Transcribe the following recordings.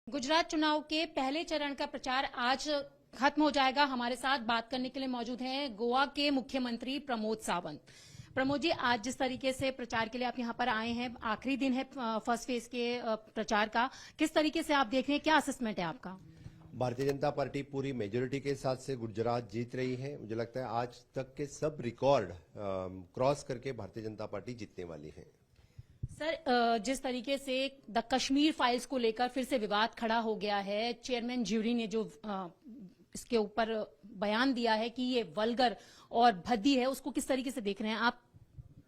गुजरात चुनाव के पहले चरण का प्रचार आज खत्म हो जाएगा। हमारे साथ बात करने के लिए मौजूद हैं गोवा के मुख्यमंत्री प्रमोद सावंत। प्रमोद जी, आज जिस तरीके से प्रचार के लिए आप यहां पर आए हैं, आखिरी दिन है फर्स्ट फेज के प्रचार का, किस तरीके से आप देख रहे हैं, क्या असेसमेंट है आपका? भारतीय जनता पार्टी पूरी मेजोरिटी के साथ से गुजरात जीत रही है। मुझे लगता है आज तक के सब रिकॉर्ड क्रॉस करके भारतीय जनता पार्टी जीतने वाली है। सर, जिस तरीके से द कश्मीर फाइल्स को लेकर फिर से विवाद खड़ा हो गया है, चेयरमैन ज्यूरी ने जो इसके ऊपर बयान दिया है कि ये वल्गर और भद्दी है, उसको किस तरीके से देख रहे हैं आप?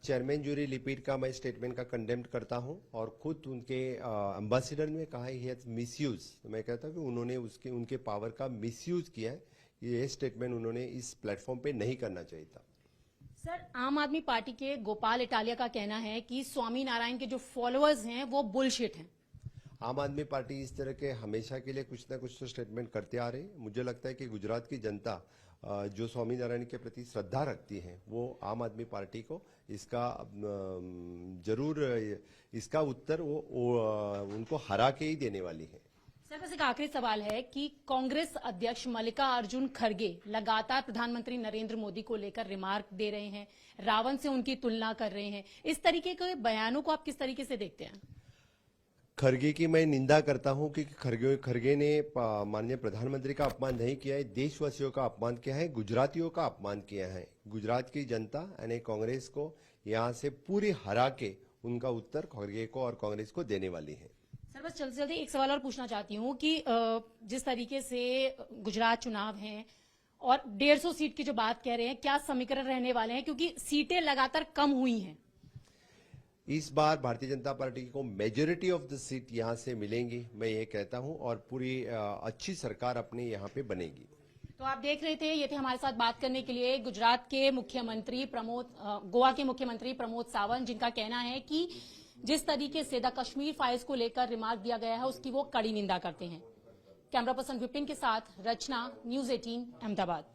चेयरमैन ज्यूरी लिपिड का मैं स्टेटमेंट का कंडेम्ड करता हूं और खुद उनके एम्बेसडर ने कहा है मिसयूज। मैं कहता हूं कि उन्होंने उनके पावर का मिसयूज किया है। ये स्टेटमेंट उन्होंने इस प्लेटफॉर्म पे नहीं करना चाहिए था। सर, आम आदमी पार्टी के गोपाल इटालिया का कहना है कि स्वामी नारायण के जो फॉलोअर्स हैं वो बुलशिट हैं। आम आदमी पार्टी इस तरह के हमेशा के लिए कुछ ना कुछ तो स्टेटमेंट करते आ रही है। मुझे लगता है कि गुजरात की जनता जो स्वामी नारायण के प्रति श्रद्धा रखती है, वो आम आदमी पार्टी को इसका जरूर इसका उत्तर वो उनको हरा के ही देने वाली है। सर, बस एक आखिरी सवाल है कि कांग्रेस अध्यक्ष मल्लिकार्जुन खड़गे लगातार प्रधानमंत्री नरेंद्र मोदी को लेकर रिमार्क दे रहे हैं, रावण से उनकी तुलना कर रहे हैं। इस तरीके के बयानों को आप किस तरीके से देखते हैं? खड़गे की मैं निंदा करता हूं कि खड़गे ने माननीय प्रधानमंत्री का अपमान नहीं किया है, देशवासियों का अपमान किया है, गुजरातियों का अपमान किया है। गुजरात की जनता यानी कांग्रेस को यहां से पूरी हरा के उनका उत्तर खड़गे को और कांग्रेस को देने वाली है। सर, बस जल्दी जल्दी एक सवाल और पूछना चाहती हूँ कि जिस तरीके से गुजरात चुनाव है और 150 सीट की जो बात कह रहे हैं, क्या समीकरण रहने वाले हैं, क्योंकि सीटें लगातार कम हुई हैं? इस बार भारतीय जनता पार्टी को मेजोरिटी ऑफ द सीट यहां से मिलेंगी, मैं ये कहता हूं, और पूरी अच्छी सरकार अपने यहां पे बनेगी। तो आप देख रहे थे, ये थे हमारे साथ बात करने के लिए गुजरात के मुख्यमंत्री गोवा के मुख्यमंत्री प्रमोद सावंत, जिनका कहना है कि जिस तरीके से द कश्मीर फाइल्स को लेकर रिमार्क दिया गया है, उसकी वो कड़ी निंदा करते हैं। कैमरा पर्सन विपिन के साथ रचना, न्यूज़ 18 अहमदाबाद।